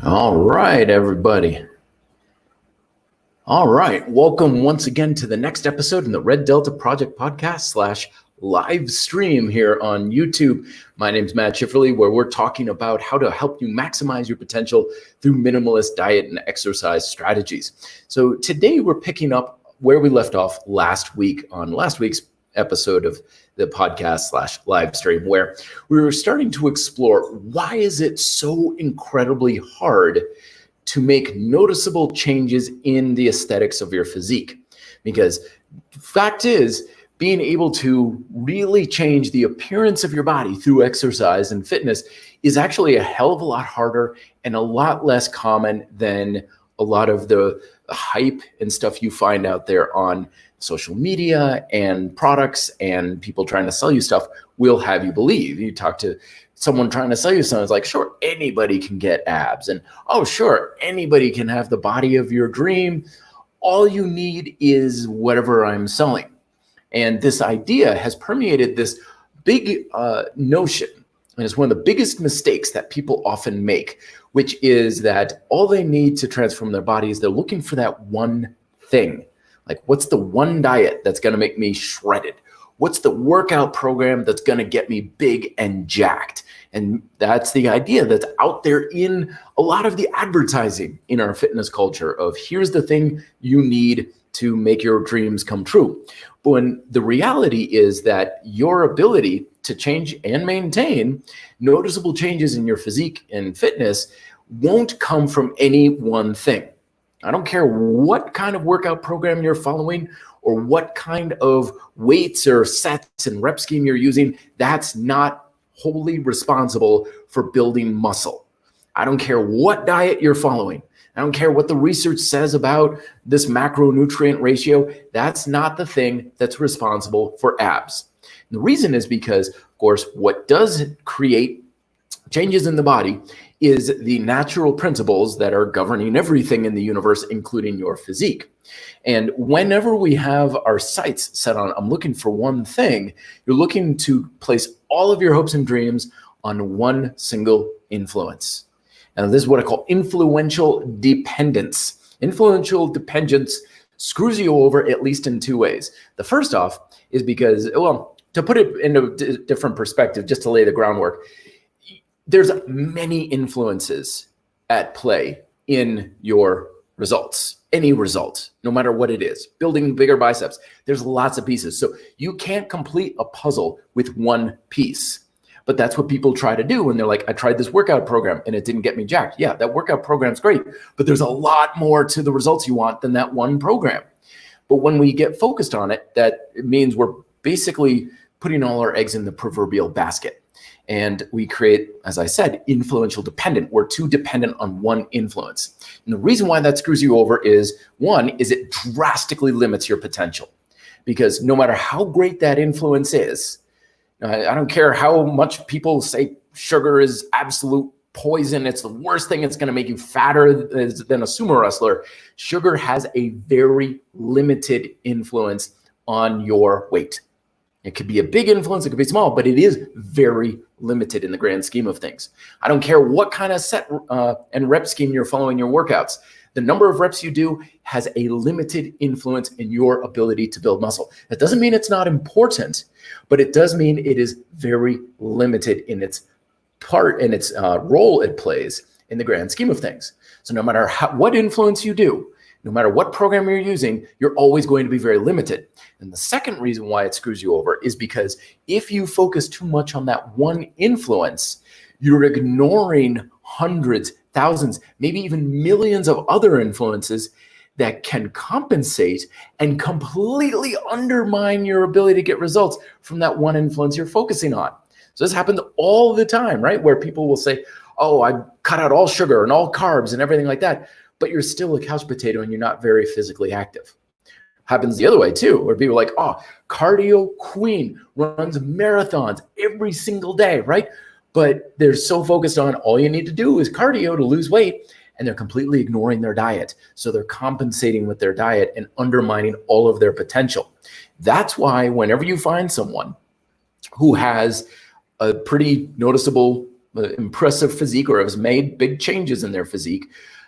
All right, everybody. All right. Welcome once again to the next episode in the Red Delta Project podcast / live stream here on YouTube. My name's Matt Schifferly, where we're talking about how to help you maximize your potential through minimalist diet and exercise strategies. So today we're picking up where we left off last week on last week's episode of the podcast / live stream, where we were starting to explore why is it so incredibly hard to make noticeable changes in the aesthetics of your physique. Because the fact is, being able to really change the appearance of your body through exercise and fitness is actually a hell of a lot harder and a lot less common than a lot of the hype and stuff you find out there on social media and products and people trying to sell you stuff will have you believe. You talk to someone trying to sell you something, it's like, sure, anybody can get abs. And oh, sure, anybody can have the body of your dream. All you need is whatever I'm selling. And this idea has permeated this big notion. And it's one of the biggest mistakes that people often make, which is that all they need to transform their body is they're looking for that one thing. Like, what's the one diet that's going to make me shredded? What's the workout program that's going to get me big and jacked? And that's the idea that's out there in a lot of the advertising in our fitness culture of here's the thing you need to make your dreams come true. But when the reality is that your ability to change and maintain noticeable changes in your physique and fitness won't come from any one thing. I don't care what kind of workout program you're following or what kind of weights or sets and rep scheme you're using, that's not wholly responsible for building muscle. I don't care what diet you're following. I don't care what the research says about this macronutrient ratio. That's not the thing that's responsible for abs. And the reason is because, of course, what does create changes in the body is the natural principles that are governing everything in the universe, including your physique. And whenever we have our sights set on, I'm looking for one thing, you're looking to place all of your hopes and dreams on one single influence. And this is what I call influential dependence. Influential dependence screws you over at least in two ways. The first off is because, well, to put it into a different perspective, just to lay the groundwork, there's many influences at play in your results, any result, no matter what it is. Building bigger biceps, there's lots of pieces. So you can't complete a puzzle with one piece. But that's what people try to do when they're like, I tried this workout program and it didn't get me jacked. Yeah, that workout program's great, but there's a lot more to the results you want than that one program. But when we get focused on it, that means we're basically putting all our eggs in the proverbial basket. And we create, as I said, influential dependent. We're too dependent on one influence. And the reason why that screws you over is, one, is it drastically limits your potential. Because no matter how great that influence is, I don't care how much people say sugar is absolute poison. It's the worst thing. It's going to make you fatter than a sumo wrestler. Sugar has a very limited influence on your weight. It could be a big influence. It could be small, but it is very limited in the grand scheme of things. I don't care what kind of set and rep scheme you're following your workouts. The number of reps you do has a limited influence in your ability to build muscle. That doesn't mean it's not important, but it does mean it is very limited in its part and its role it plays in the grand scheme of things. So no matter what influence you do, no matter what program you're using, you're always going to be very limited. And the second reason why it screws you over is because if you focus too much on that one influence, you're ignoring hundreds, thousands, maybe even millions of other influences that can compensate and completely undermine your ability to get results from that one influence you're focusing on. So this happens all the time, right? Where people will say, oh, I cut out all sugar and all carbs and everything like that, but you're still a couch potato and you're not very physically active. Happens the other way too, where people are like, oh, cardio queen, runs marathons every single day, right? But they're so focused on all you need to do is cardio to lose weight, and they're completely ignoring their diet. So they're compensating with their diet and undermining all of their potential. That's why whenever you find someone who has a pretty noticeable impressive physique or has made big changes in their physique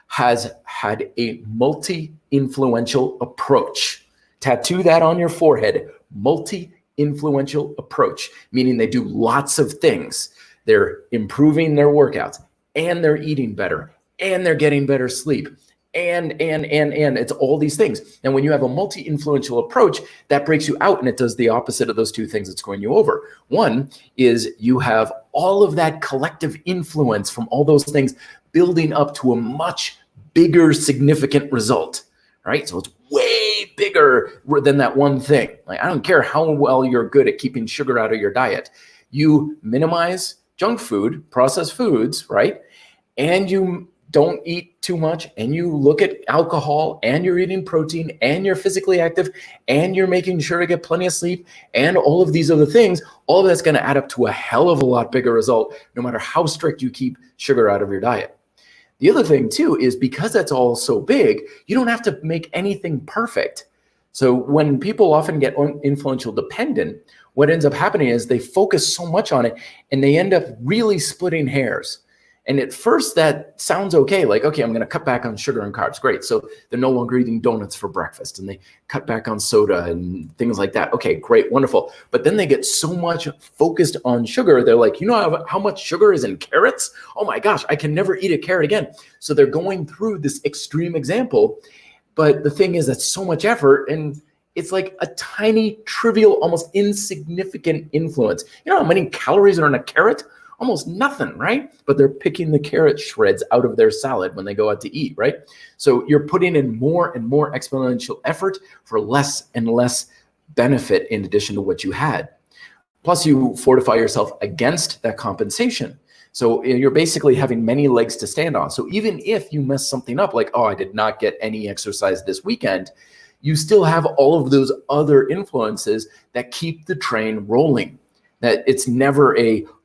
has had a multi-influential approach. Tattoo that on your forehead, multi-influential approach, meaning they do lots of things. They're improving their workouts, and they're eating better, and they're getting better sleep, and it's all these things. And when you have a multi-influential approach, that breaks you out, and it does the opposite of those two things that's going you over. One is you have all of that collective influence from all those things building up to a much bigger, significant result, right? So it's way bigger than that one thing. Like, I don't care how well you're good at keeping sugar out of your diet. You minimize junk food, processed foods, right? And you don't eat too much, and you look at alcohol, and you're eating protein, and you're physically active, and you're making sure to get plenty of sleep, and all of these other things, all of that's going to add up to a hell of a lot bigger result, no matter how strict you keep sugar out of your diet. The other thing too is because that's all so big, you don't have to make anything perfect. So when people often get influential dependent, what ends up happening is they focus so much on it and they end up really splitting hairs. And at first that sounds okay. Like, okay, I'm going to cut back on sugar and carbs. Great. So they're no longer eating donuts for breakfast and they cut back on soda and things like that. Okay, great, wonderful. But then they get so much focused on sugar. They're like, you know how much sugar is in carrots? Oh my gosh, I can never eat a carrot again. So they're going through this extreme example. But the thing is, that's so much effort, and it's like a tiny, trivial, almost insignificant influence. You know how many calories are in a carrot? Almost nothing, right? But they're picking the carrot shreds out of their salad when they go out to eat, right? So you're putting in more and more exponential effort for less and less benefit in addition to what you had. Plus, you fortify yourself against that compensation. So you're basically having many legs to stand on. So even if you mess something up, like, oh, I did not get any exercise this weekend, you still have all of those other influences that keep the train rolling. That it's never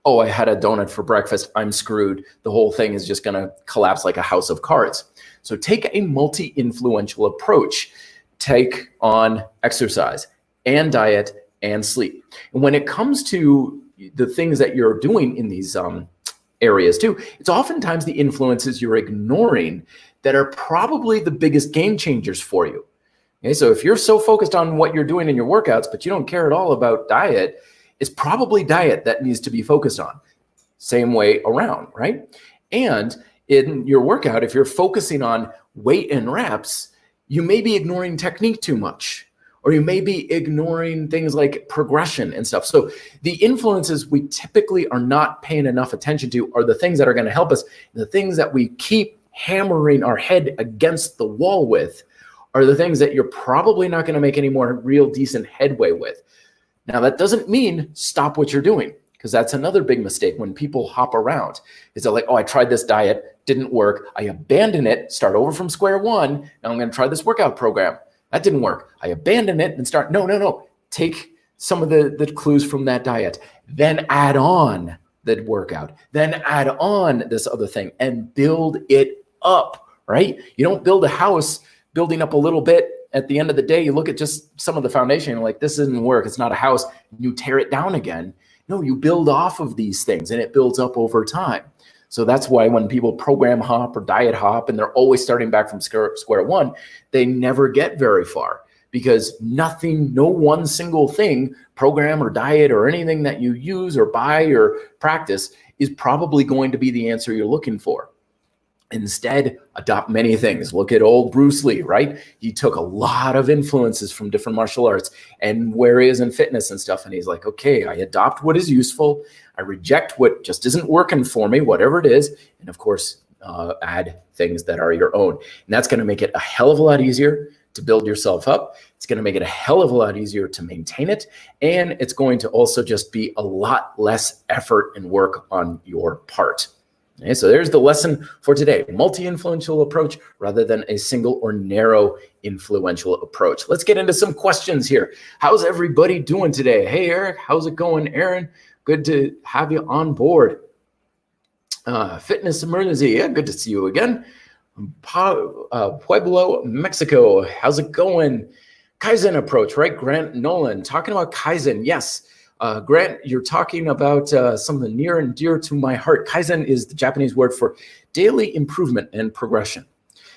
oh, I had a donut for breakfast, I'm screwed. The whole thing is just going to collapse like a house of cards. So take a multi-influential approach. Take on exercise and diet and sleep. And when it comes to the things that you're doing in these areas too, it's oftentimes the influences you're ignoring that are probably the biggest game changers for you. Okay, so if you're so focused on what you're doing in your workouts, but you don't care at all about diet, it's probably diet that needs to be focused on. Same way around, right? And in your workout, if you're focusing on weight and reps, you may be ignoring technique too much, or you may be ignoring things like progression and stuff. So the influences we typically are not paying enough attention to are the things that are going to help us. The things that we keep hammering our head against the wall with are the things that you're probably not going to make any more real decent headway with. Now, that doesn't mean stop what you're doing, because that's another big mistake when people hop around. Is they're like, oh, I tried this diet, didn't work. I abandon it, start over from square one. Now I'm going to try this workout program. That didn't work. I abandon it and start. No. Take some of the clues from that diet, then add on the workout, then add on this other thing and build it up, right? You don't build a house building up a little bit. At the end of the day, you look at just some of the foundation, you're like, this doesn't work. It's not a house. You tear it down again. No, you build off of these things and it builds up over time. So that's why when people program hop or diet hop and they're always starting back from square one, they never get very far, because no one single thing, program or diet or anything that you use or buy or practice is probably going to be the answer you're looking for. Instead, adopt many things. Look at old Bruce Lee, right? He took a lot of influences from different martial arts and where he is in fitness and stuff. And he's like, okay, I adopt what is useful. I reject what just isn't working for me, whatever it is. And of course, add things that are your own. And that's going to make it a hell of a lot easier to build yourself up. It's going to make it a hell of a lot easier to maintain it. And it's going to also just be a lot less effort and work on your part. Okay, so there's the lesson for today. Multi-influential approach rather than a single or narrow influential approach. Let's get into some questions here. How's everybody doing today? Hey, Eric, how's it going? Aaron, good to have you on board. Fitness Emergency, yeah, good to see you again. Pueblo, Mexico, how's it going? Kaizen approach, right? Grant Nolan, talking about Kaizen, yes. Grant, you're talking about something near and dear to my heart. Kaizen is the Japanese word for daily improvement and progression.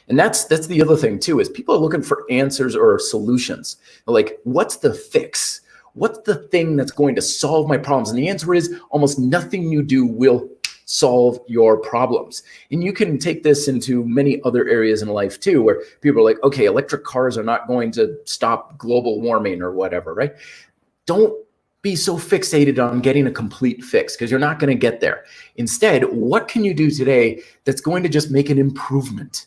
And that's the other thing too, is people are looking for answers or solutions. Like, what's the fix? What's the thing that's going to solve my problems? And the answer is almost nothing you do will solve your problems. And you can take this into many other areas in life too, where people are like, okay, electric cars are not going to stop global warming or whatever, right? Don't be so fixated on getting a complete fix, because you're not going to get there. Instead, what can you do today that's going to just make an improvement?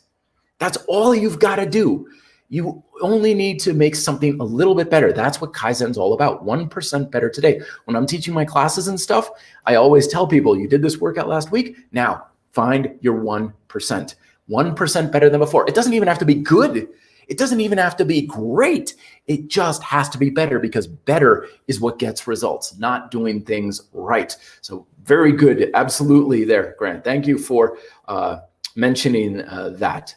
That's all you've got to do. You only need to make something a little bit better. That's what Kaizen's all about. 1% better today. When I'm teaching my classes and stuff, I always tell people, you did this workout last week. Now find your 1%. 1% better than before. It doesn't even have to be good. It doesn't even have to be great. It just has to be better, because better is what gets results, not doing things right. So very good. Absolutely there, Grant. Thank you for mentioning that.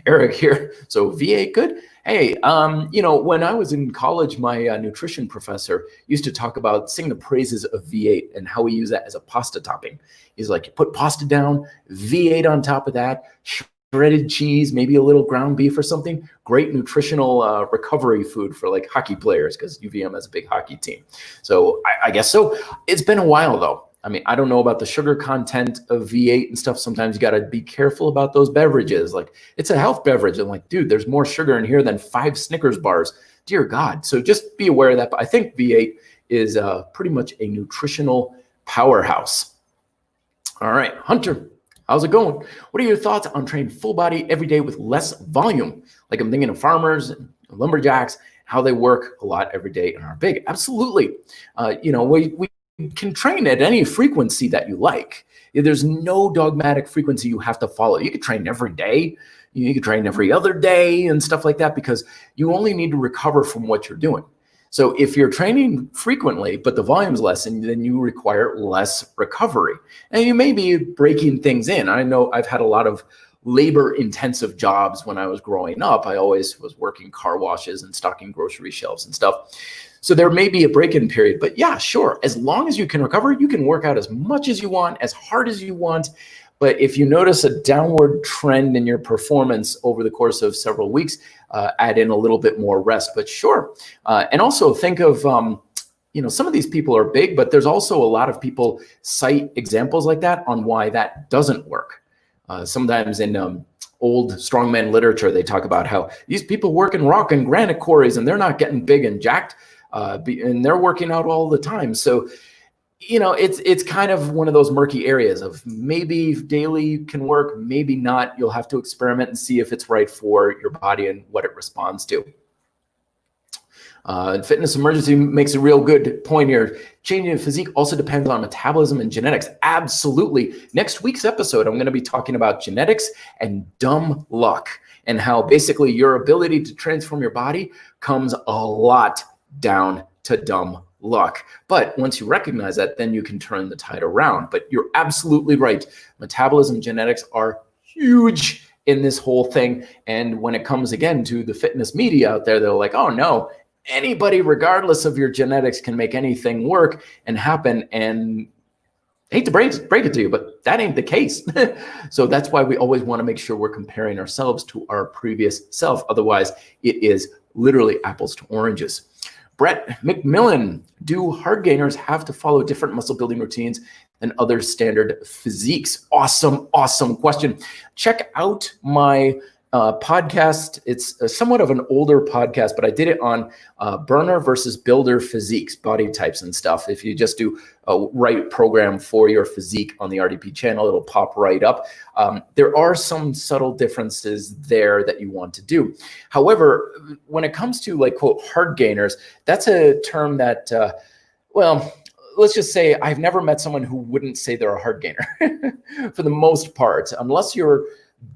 Eric here. So V8 good. Hey, when I was in college, my nutrition professor used to talk about, sing the praises of V8 and how we use that as a pasta topping. He's like, you put pasta down, V8 on top of that, shredded cheese, maybe a little ground beef or something. Great nutritional recovery food for like hockey players, because UVM has a big hockey team. So I guess so. It's been a while though. I mean, I don't know about the sugar content of V8 and stuff. Sometimes you got to be careful about those beverages. Like, it's a health beverage. I'm like, dude, there's more sugar in here than 5 Snickers bars. Dear God. So just be aware of that. But I think V8 is pretty much a nutritional powerhouse. All right, Hunter, how's it going? What are your thoughts on training full body every day with less volume? Like, I'm thinking of farmers and lumberjacks, how they work a lot every day and are big. Absolutely. We can train at any frequency that you like. There's no dogmatic frequency you have to follow. You could train every day. You could train every other day and stuff like that, because you only need to recover from what you're doing. So if you're training frequently, but the volume's less, and then you require less recovery. And you may be breaking things in. I know I've had a lot of labor-intensive jobs when I was growing up. I always was working car washes and stocking grocery shelves and stuff. So there may be a break-in period, but yeah, sure. As long as you can recover, you can work out as much as you want, as hard as you want. But if you notice a downward trend in your performance over the course of several weeks, add in a little bit more rest, but sure. And also think of, some of these people are big, but there's also a lot of people cite examples like that on why that doesn't work. Sometimes in old strongman literature, they talk about how these people work in rock and granite quarries and they're not getting big and jacked, and they're working out all the time. So, it's kind of one of those murky areas of maybe daily can work, maybe not. You'll have to experiment and see if it's right for your body and what it responds to. Fitness Emergency makes a real good point here. Changing physique also depends on metabolism and genetics. Absolutely. Next week's episode, I'm going to be talking about genetics and dumb luck, and how basically your ability to transform your body comes a lot down to dumb luck. But once you recognize that, then you can turn the tide around. But you're absolutely right. Metabolism and genetics are huge in this whole thing. And when it comes again to the fitness media out there, they're like, oh no, anybody, regardless of your genetics, can make anything work and happen. And I hate to break it to you, but that ain't the case. So that's why we always want to make sure we're comparing ourselves to our previous self. Otherwise, it is literally apples to oranges. Brett McMillan, do Hardgainers have to follow different muscle building routines than other standard physiques? Awesome question. Check out my podcast. It's somewhat of an older podcast, but I did it on burner versus builder physiques, body types and stuff. If you just do a right program for your physique on the RDP channel, it'll pop right up. There are some subtle differences there that you want to do. However, when it comes to like, quote, Hardgainers, that's a term that, let's just say I've never met someone who wouldn't say they're a Hardgainer for the most part, unless you're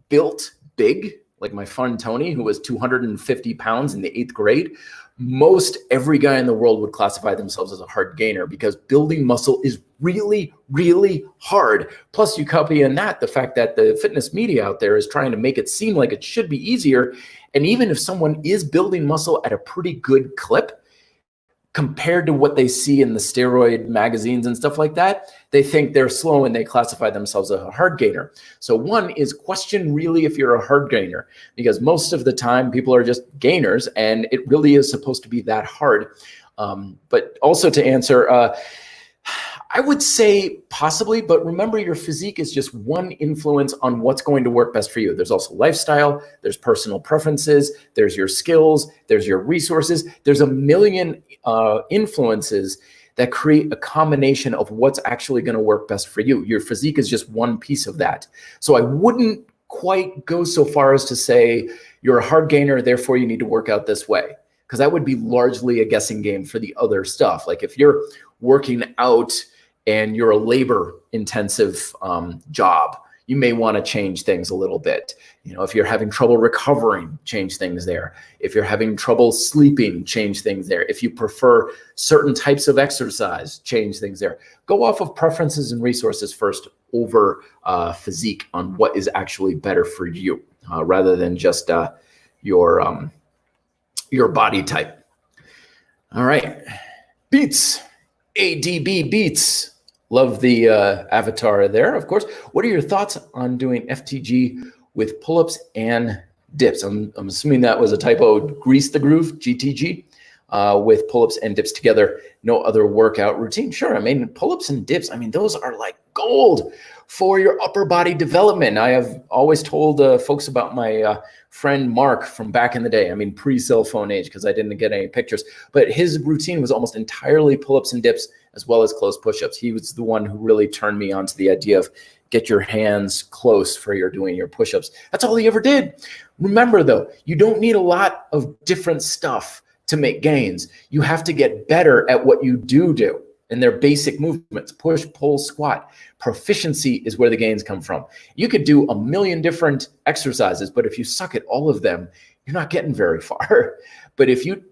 built big, like my friend Tony, who was 250 pounds in the 8th grade. Most every guy in the world would classify themselves as a Hardgainer, because building muscle is really, really hard. Plus you copy in that the fact that the fitness media out there is trying to make it seem like it should be easier. And even if someone is building muscle at a pretty good clip, compared to what they see in the steroid magazines and stuff like that, they think they're slow and they classify themselves as a hard gainer. So one is question really if you're a hard gainer, because most of the time people are just gainers and it really is supposed to be that hard. But also to answer, I would say possibly, but remember your physique is just one influence on what's going to work best for you. There's also lifestyle, there's personal preferences, there's your skills, there's your resources. There's a million influences that create a combination of what's actually going to work best for you. Your physique is just one piece of that. So I wouldn't quite go so far as to say you're a hard gainer, therefore you need to work out this way, because that would be largely a guessing game for the other stuff. Like if you're working out and you're a labor intensive job, you may want to change things a little bit. You know, if you're having trouble recovering, change things there. If you're having trouble sleeping, change things there. If you prefer certain types of exercise, change things there. Go off of preferences and resources first over physique on what is actually better for you, rather than just your body type. All right, Beats, ADB Beats. Love the avatar there, of course. What are your thoughts on doing FTG with pull-ups and dips? I'm assuming that was a typo. Grease the groove, GTG, with pull-ups and dips together. No other workout routine. Sure, I mean, pull-ups and dips, I mean, those are like gold for your upper body development. I have always told folks about my friend Mark from back in the day. I mean, pre-cell phone age, because I didn't get any pictures. But his routine was almost entirely pull-ups and dips, as well as close push-ups. He was the one who really turned me on to the idea of get your hands close for your doing your push-ups. That's all he ever did. Remember though, you don't need a lot of different stuff to make gains. You have to get better at what you do. And they're basic movements: push, pull, squat. Proficiency is where the gains come from. You could do a million different exercises, but if you suck at all of them, you're not getting very far. But if you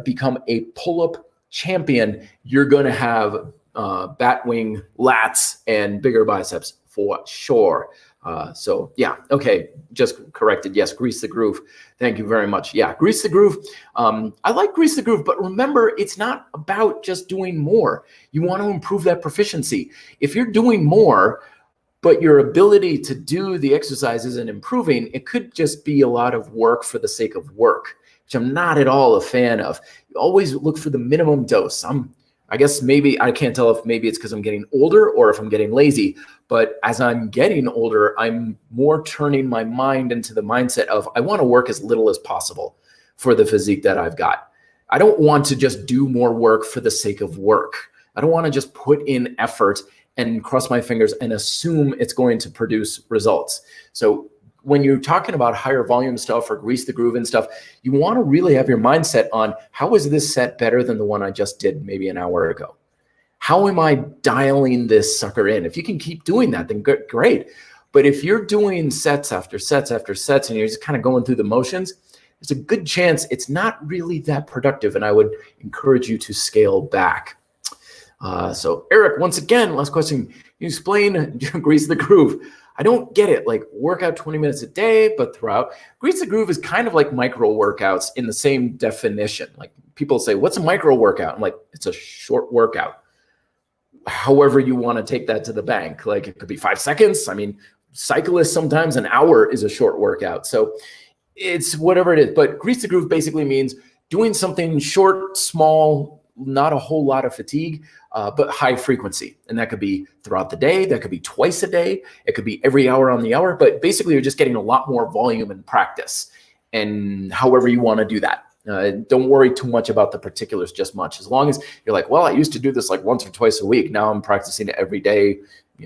become a pull-up champion, you're going to have bat wing lats and bigger biceps for sure. So yeah, okay, just corrected. Yes, grease the groove. Thank you very much. Yeah, grease the groove. I like grease the groove, but remember, it's not about just doing more. You want to improve that proficiency. If you're doing more, but your ability to do the exercise isn't improving, it could just be a lot of work for the sake of work, which I'm not at all a fan of. You always look for the minimum dose. I guess maybe, I can't tell if maybe it's because I'm getting older or if I'm getting lazy, but as I'm getting older, I'm more turning my mind into the mindset of I want to work as little as possible for the physique that I've got. I don't want to just do more work for the sake of work. I don't want to just put in effort and cross my fingers and assume it's going to produce results. So when you're talking about higher volume stuff or grease the groove and stuff, you want to really have your mindset on how is this set better than the one I just did maybe an hour ago? How am I dialing this sucker in? If you can keep doing that, then great. But if you're doing sets after sets after sets and you're just kind of going through the motions, there's a good chance it's not really that productive. And I would encourage you to scale back. So Eric, once again, last question. You explain grease the groove. I don't get it. Like work out 20 minutes a day, but throughout. Grease the groove is kind of like micro workouts in the same definition. Like people say, what's a micro workout? I'm like, it's a short workout. However you want to take that to the bank. Like it could be 5 seconds. I mean, cyclists, sometimes an hour is a short workout. So it's whatever it is. But grease the groove basically means doing something short, small, not a whole lot of fatigue, but high frequency. And that could be throughout the day. That could be twice a day. It could be every hour on the hour. But basically, you're just getting a lot more volume and practice. And however you want to do that. Don't worry too much about the particulars just much. As long as you're like, well, I used to do this like once or twice a week. Now I'm practicing it every day,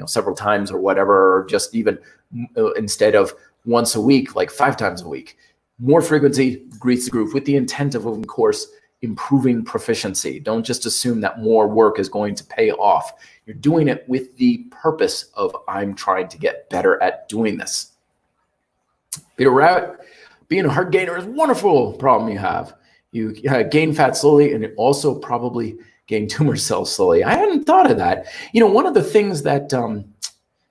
several times or whatever, or just even instead of once a week, like 5 times a week. More frequency, grease the groove with the intent of course, improving proficiency. Don't just assume that more work is going to pay off. You're doing it with the purpose of I'm trying to get better at doing this. Peter Rabbit, being a hard gainer is a wonderful problem you have. You gain fat slowly and you also probably gain tumor cells slowly. I hadn't thought of that. One of the things that,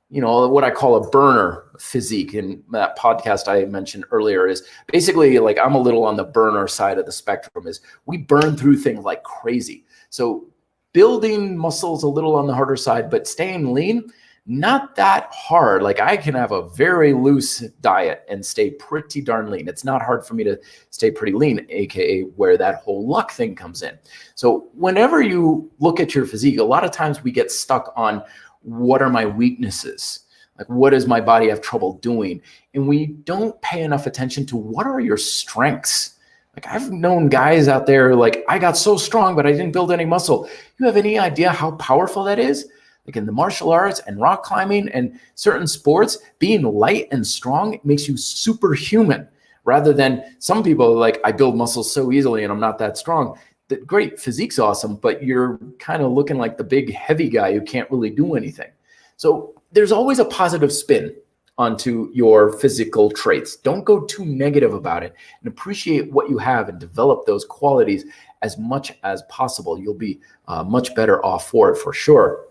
what I call a burner physique in that podcast I mentioned earlier is basically like I'm a little on the burner side of the spectrum is we burn through things like crazy. So building muscles a little on the harder side, but staying lean, not that hard. Like I can have a very loose diet and stay pretty darn lean. It's not hard for me to stay pretty lean, AKA where that whole luck thing comes in. So whenever you look at your physique, a lot of times we get stuck on what are my weaknesses? Like what does my body have trouble doing? And we don't pay enough attention to what are your strengths? Like I've known guys out there like, I got so strong, but I didn't build any muscle. You have any idea how powerful that is? Like in the martial arts and rock climbing and certain sports, being light and strong makes you superhuman rather than some people like, I build muscles so easily and I'm not that strong. That great, physique's awesome, but you're kind of looking like the big heavy guy who can't really do anything. So there's always a positive spin onto your physical traits. Don't go too negative about it and appreciate what you have and develop those qualities as much as possible. You'll be much better off for it for sure.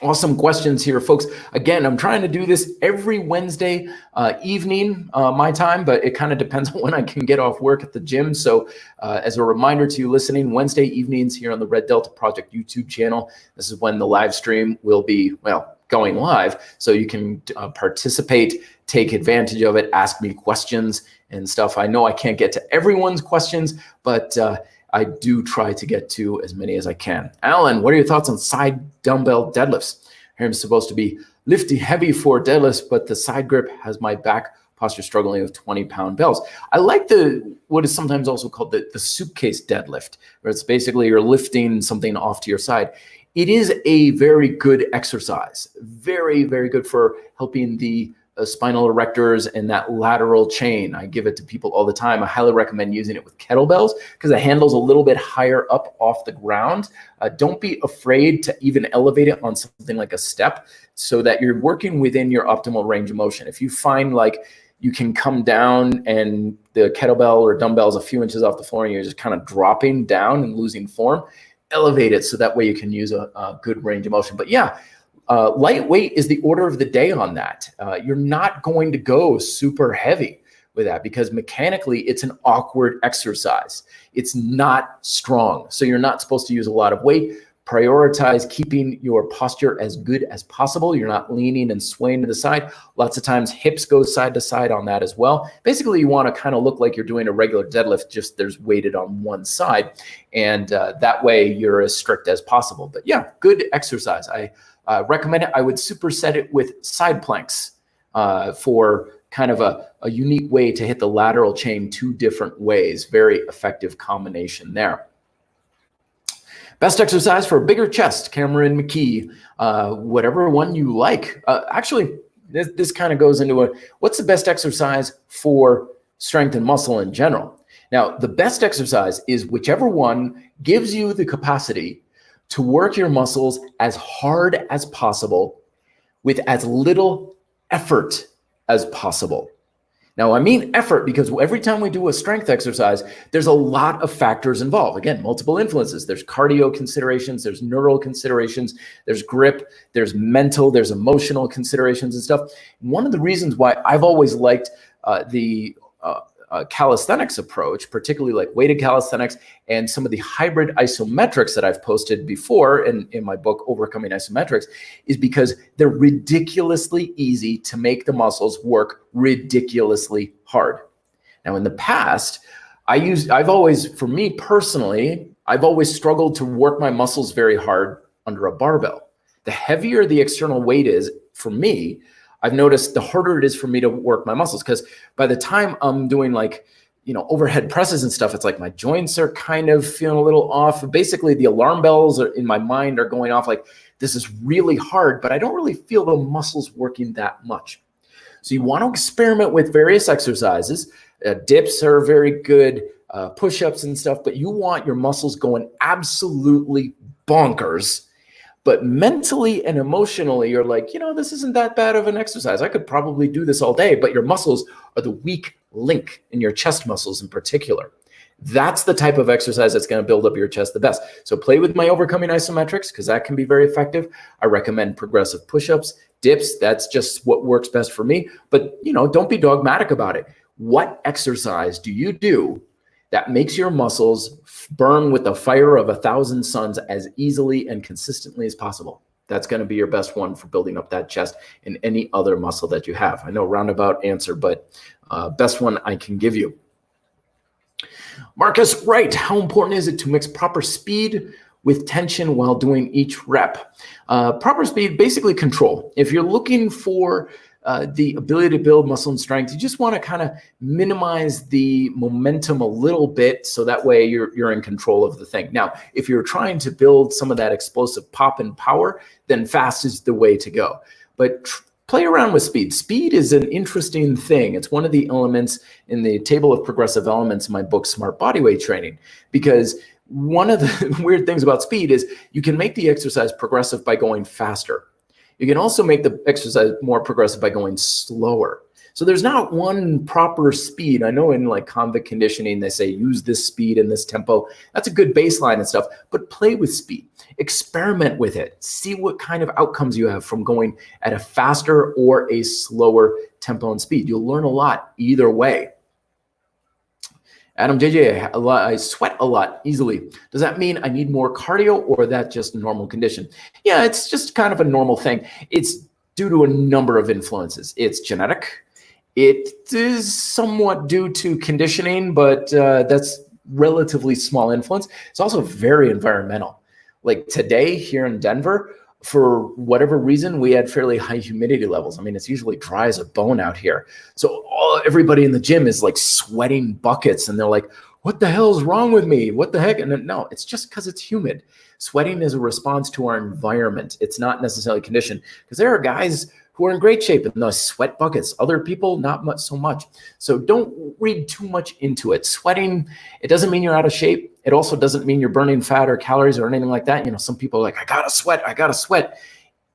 Awesome questions here, folks. Again, I'm trying to do this every Wednesday evening, my time, but it kind of depends on when I can get off work at the gym. So as a reminder to you listening, Wednesday evenings here on the Red Delta Project YouTube channel, this is when the live stream will be, well, going live. So you can participate, take advantage of it, ask me questions and stuff. I know I can't get to everyone's questions, but I do try to get to as many as I can. Alan, what are your thoughts on side dumbbell deadlifts? I'm supposed to be lifting heavy for deadlifts, but the side grip has my back posture struggling with 20-pound bells. I like what is sometimes also called the suitcase deadlift, where it's basically you're lifting something off to your side. It is a very good exercise, very, very good for helping the spinal erectors and that lateral chain. I give it to people all the time. I highly recommend using it with kettlebells because the handle's a little bit higher up off the ground. Don't be afraid to even elevate it on something like a step so that you're working within your optimal range of motion. If you find like you can come down and the kettlebell or dumbbell is a few inches off the floor and you're just kind of dropping down and losing form, elevate it so that way you can use a good range of motion. But yeah, lightweight is the order of the day on that. You're not going to go super heavy with that because mechanically it's an awkward exercise. It's not strong. So you're not supposed to use a lot of weight. Prioritize keeping your posture as good as possible. You're not leaning and swaying to the side. Lots of times hips go side to side on that as well. Basically, you want to kind of look like you're doing a regular deadlift, just there's weighted on one side. And that way you're as strict as possible. But yeah, good exercise. I recommend it. I would superset it with side planks for kind of a unique way to hit the lateral chain two different ways. Very effective combination there. Best exercise for a bigger chest, Cameron McKee, whatever one you like. Actually, this kind of goes into what's the best exercise for strength and muscle in general? Now, the best exercise is whichever one gives you the capacity to work your muscles as hard as possible with as little effort as possible. Now, I mean effort because every time we do a strength exercise, there's a lot of factors involved. Again, multiple influences. There's cardio considerations, there's neural considerations, there's grip, there's mental, there's emotional considerations and stuff. One of the reasons why I've always liked the calisthenics approach, particularly like weighted calisthenics and some of the hybrid isometrics that I've posted before in my book, Overcoming Isometrics, is because they're ridiculously easy to make the muscles work ridiculously hard. Now, in the past, I've always struggled to work my muscles very hard under a barbell. The heavier the external weight is for me, I've noticed the harder it is for me to work my muscles because by the time I'm doing like, overhead presses and stuff, it's like my joints are kind of feeling a little off. Basically, the alarm bells in my mind are going off like, this is really hard, but I don't really feel the muscles working that much. So you want to experiment with various exercises. Dips are very good, push-ups and stuff, but you want your muscles going absolutely bonkers. But mentally and emotionally, you're like, this isn't that bad of an exercise. I could probably do this all day, but your muscles are the weak link in your chest muscles in particular. That's the type of exercise that's going to build up your chest the best. So play with my Overcoming Isometrics because that can be very effective. I recommend progressive push-ups, dips. That's just what works best for me. But, don't be dogmatic about it. What exercise do you do that makes your muscles burn with the fire of 1,000 suns as easily and consistently as possible. That's going to be your best one for building up that chest and any other muscle that you have. I know, roundabout answer, but best one I can give you. Marcus Wright, how important is it to mix proper speed with tension while doing each rep? Proper speed, basically control. If you're looking for the ability to build muscle and strength, you just want to kind of minimize the momentum a little bit, so that way you're in control of the thing. Now, if you're trying to build some of that explosive pop and power, then fast is the way to go. But play around with speed. Speed is an interesting thing. It's one of the elements in the table of progressive elements in my book, Smart Bodyweight Training, because one of the weird things about speed is you can make the exercise progressive by going faster. You can also make the exercise more progressive by going slower. So there's not one proper speed. I know in like convict conditioning, they say use this speed and this tempo. That's a good baseline and stuff, but play with speed. Experiment with it. See what kind of outcomes you have from going at a faster or a slower tempo and speed. You'll learn a lot either way. Adam JJ, I sweat a lot easily. Does that mean I need more cardio, or that just normal condition? Yeah, it's just kind of a normal thing. It's due to a number of influences. It's genetic. It is somewhat due to conditioning, but that's relatively small influence. It's also very environmental. Like today here in Denver, for whatever reason, we had fairly high humidity levels. I mean, it's usually dry as a bone out here. So everybody in the gym is like sweating buckets, and they're like, what the hell is wrong with me? What the heck? And no, it's just because it's humid. Sweating is a response to our environment. It's not necessarily conditioned, because there are guys who are in great shape and those sweat buckets. Other people, not much so much. So don't read too much into it. Sweating, it doesn't mean you're out of shape. It also doesn't mean you're burning fat or calories or anything like that. You know, some people are like, I gotta sweat.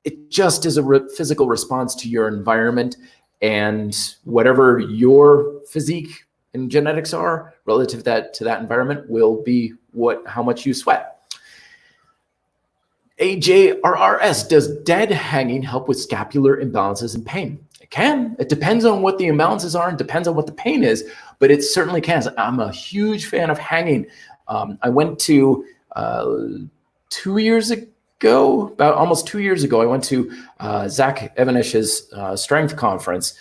It just is a physical response to your environment, and whatever your physique and genetics are relative to that environment will be how much you sweat. AJRRS, does dead hanging help with scapular imbalances and pain? It can. It depends on what the imbalances are and depends on what the pain is, but it certainly can. I'm a huge fan of hanging. I went to 2 years ago, about almost 2 years ago, I went to Zach Evanish's strength conference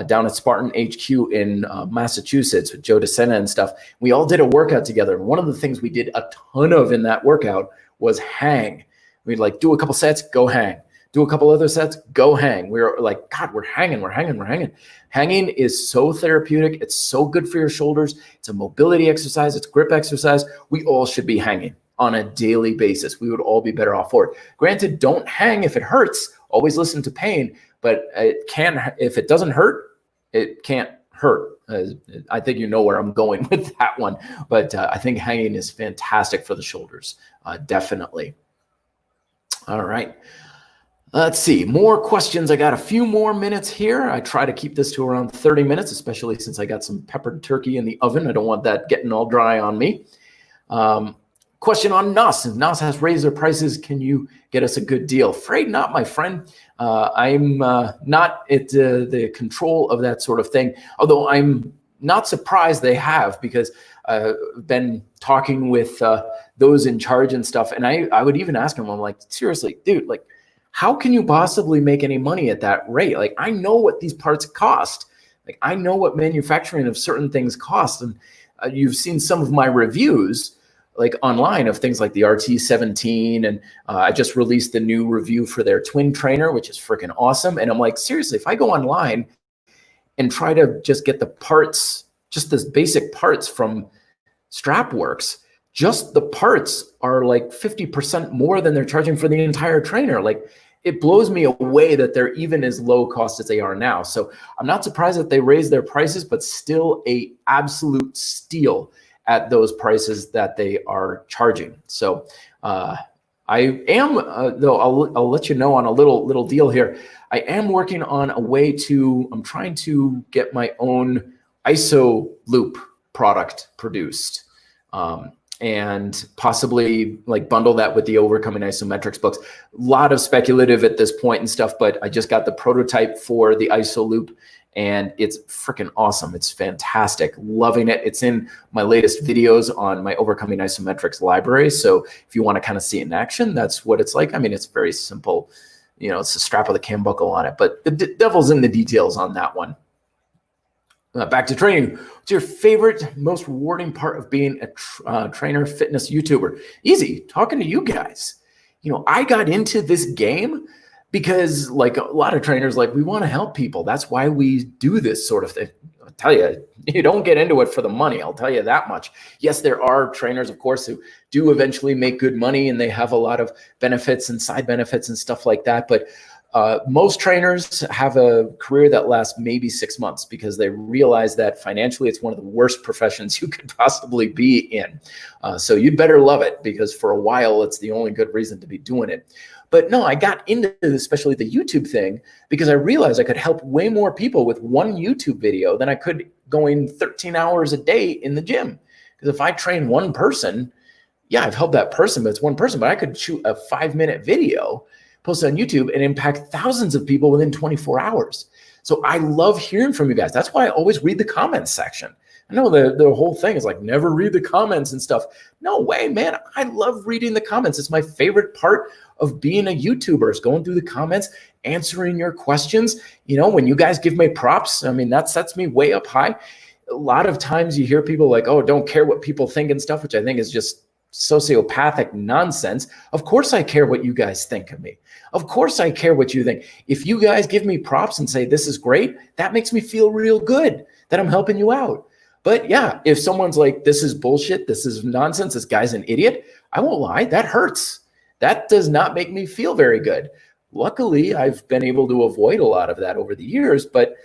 down at Spartan HQ in Massachusetts with Joe DeSena and stuff. We all did a workout together. And one of the things we did a ton of in that workout was hang. We'd like do a couple sets, go hang. Do a couple other sets, go hang. We were like, God, we're hanging. Hanging is so therapeutic. It's so good for your shoulders. It's a mobility exercise. It's grip exercise. We all should be hanging on a daily basis. We would all be better off for it. Granted, don't hang if it hurts. Always listen to pain, but it can, if it doesn't hurt, it can't hurt. I think you know where I'm going with that one, but I think hanging is fantastic for the shoulders, definitely. All right. Let's see. More questions. I got a few more minutes here. I try to keep this to around 30 minutes, especially since I got some peppered turkey in the oven. I don't want that getting all dry on me. Question on NOS. If NOS has raised their prices, can you get us a good deal? Afraid not, my friend. I'm not at the control of that sort of thing, although I'm not surprised they have, because I've been talking with those in charge and stuff. And I would even ask them, I'm like, seriously, dude, like, how can you possibly make any money at that rate? Like, I know what these parts cost. Like, I know what manufacturing of certain things cost. And you've seen some of my reviews, like online, of things like the RT17. And I just released the new review for their twin trainer, which is freaking awesome. And I'm like, seriously, if I go online and try to just get the parts, just the basic parts from Strapworks, just the parts are like 50% more than they're charging for the entire trainer. Like, it blows me away that they're even as low cost as they are now. So I'm not surprised that they raised their prices, but still a absolute steal at those prices that they are charging. So I am, though, I'll let you know on a little deal here. I am working on a way I'm trying to get my own ISO loop product produced. And possibly like bundle that with the Overcoming Isometrics books. A lot of speculative at this point and stuff, but I just got the prototype for the ISO loop, and it's freaking awesome. It's fantastic. Loving it. It's in my latest videos on my Overcoming Isometrics library. So if you want to kind of see it in action, that's what it's like. I mean, it's very simple. It's a strap with a cam buckle on it, but the devil's in the details on that one. Back to training. What's your favorite, most rewarding part of being a trainer, fitness YouTuber? Easy, talking to you guys. I got into this game because, like a lot of trainers, like, we want to help people. That's why we do this sort of thing. I'll tell you, you don't get into it for the money. I'll tell you that much. Yes, there are trainers, of course, who do eventually make good money, and they have a lot of benefits and side benefits and stuff like that. But most trainers have a career that lasts maybe 6 months because they realize that financially it's one of the worst professions you could possibly be in. So you'd better love it, because for a while it's the only good reason to be doing it. But no, I got into especially the YouTube thing because I realized I could help way more people with one YouTube video than I could going 13 hours a day in the gym. Because if I train one person, yeah, I've helped that person, but it's one person, but I could shoot a 5-minute video, post it on YouTube, and impact thousands of people within 24 hours. So I love hearing from you guys. That's why I always read the comments section. I know the whole thing is like, never read the comments and stuff. No way, man. I love reading the comments. It's my favorite part of being a YouTuber, is going through the comments, answering your questions. When you guys give me props, I mean, that sets me way up high. A lot of times you hear people like, oh, don't care what people think and stuff, which I think is just sociopathic nonsense. Of course I care what you guys think of me. Of course I care what you think. If you guys give me props and say this is great, that makes me feel real good that I'm helping you out. But yeah, if someone's like, this is bullshit, this is nonsense, this guy's an idiot, I won't lie, that hurts. That does not make me feel very good. Luckily, I've been able to avoid a lot of that over the years, but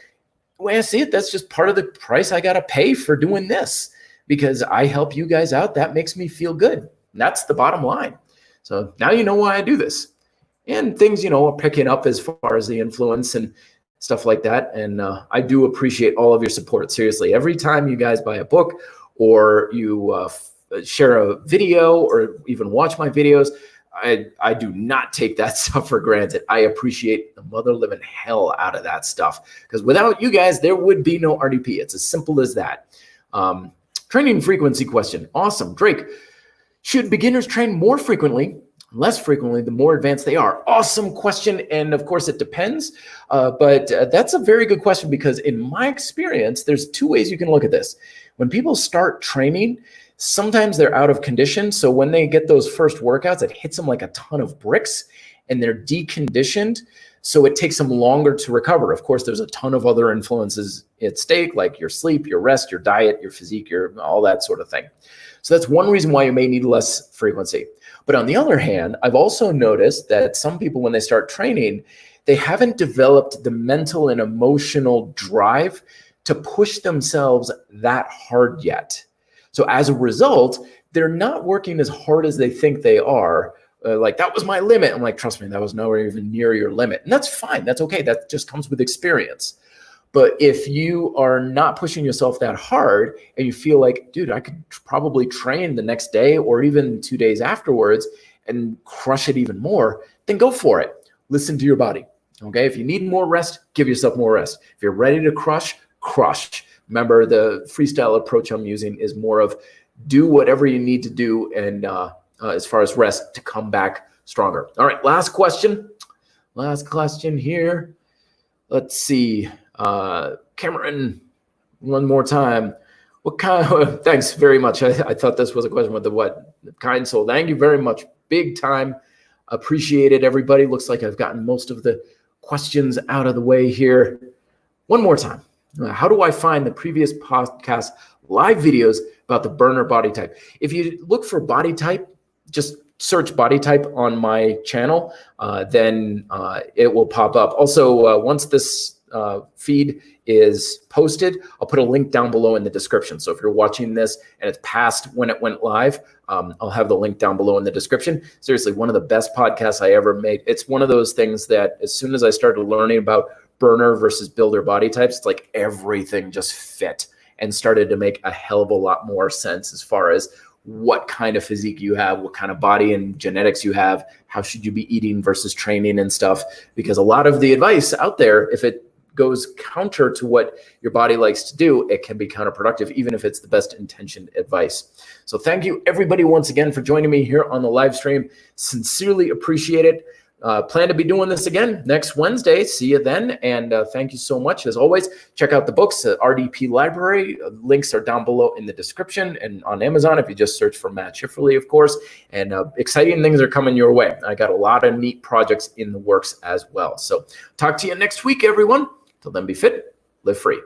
the way I see it, that's just part of the price I got to pay for doing this, because I help you guys out. That makes me feel good. And that's the bottom line. So now you know why I do this. And things, are picking up as far as the influence and stuff like that. And I do appreciate all of your support. Seriously, every time you guys buy a book or you share a video or even watch my videos, I do not take that stuff for granted. I appreciate the mother living hell out of that stuff, because without you guys, there would be no RDP. It's as simple as that. Training frequency question. Awesome. Drake, should beginners train more frequently, less frequently, the more advanced they are? Awesome question. And of course it depends, but that's a very good question, because in my experience, there's two ways you can look at this. When people start training, sometimes they're out of condition. So when they get those first workouts, it hits them like a ton of bricks and they're deconditioned. So it takes them longer to recover. Of course, there's a ton of other influences at stake, like your sleep, your rest, your diet, your physique, all that sort of thing. So that's one reason why you may need less frequency. But on the other hand, I've also noticed that some people, when they start training, they haven't developed the mental and emotional drive to push themselves that hard yet. So as a result, they're not working as hard as they think they are. Like, that was my limit. I'm like, trust me, that was nowhere even near your limit. And that's fine. That's okay. That just comes with experience. But if you are not pushing yourself that hard and you feel like, dude, I could probably train the next day or even 2 days afterwards and crush it even more, then go for it. Listen to your body. Okay. If you need more rest, give yourself more rest. If you're ready to crush, crush. Remember, the freestyle approach I'm using is more of do whatever you need to do, and as far as rest, to come back stronger. All right, last question. Last question here. Let's see. Cameron, one more time. What kind of, thanks very much. I thought this was a question with the what? Kind soul. Thank you very much. Big time. Appreciate it, everybody. Looks like I've gotten most of the questions out of the way here. One more time. How do I find the previous podcast live videos about the burner body type? If you look for body type, just search body type on my channel, then it will pop up. Also, once this feed is posted, I'll put a link down below in the description. So if you're watching this and it's past when it went live, I'll have the link down below in the description. Seriously, one of the best podcasts I ever made. It's one of those things that as soon as I started learning about burner versus builder body types, it's like everything just fit and started to make a hell of a lot more sense as far as what kind of physique you have, what kind of body and genetics you have, how should you be eating versus training and stuff. Because a lot of the advice out there, if it goes counter to what your body likes to do, it can be counterproductive, even if it's the best intentioned advice. So thank you everybody once again for joining me here on the live stream. Sincerely appreciate it. Plan to be doing this again next Wednesday. See you then. And thank you so much. As always, check out the books at RDP Library. Links are down below in the description and on Amazon if you just search for Matt Schifferly, of course. And exciting things are coming your way. I got a lot of neat projects in the works as well. So talk to you next week, everyone. Till then, be fit, live free.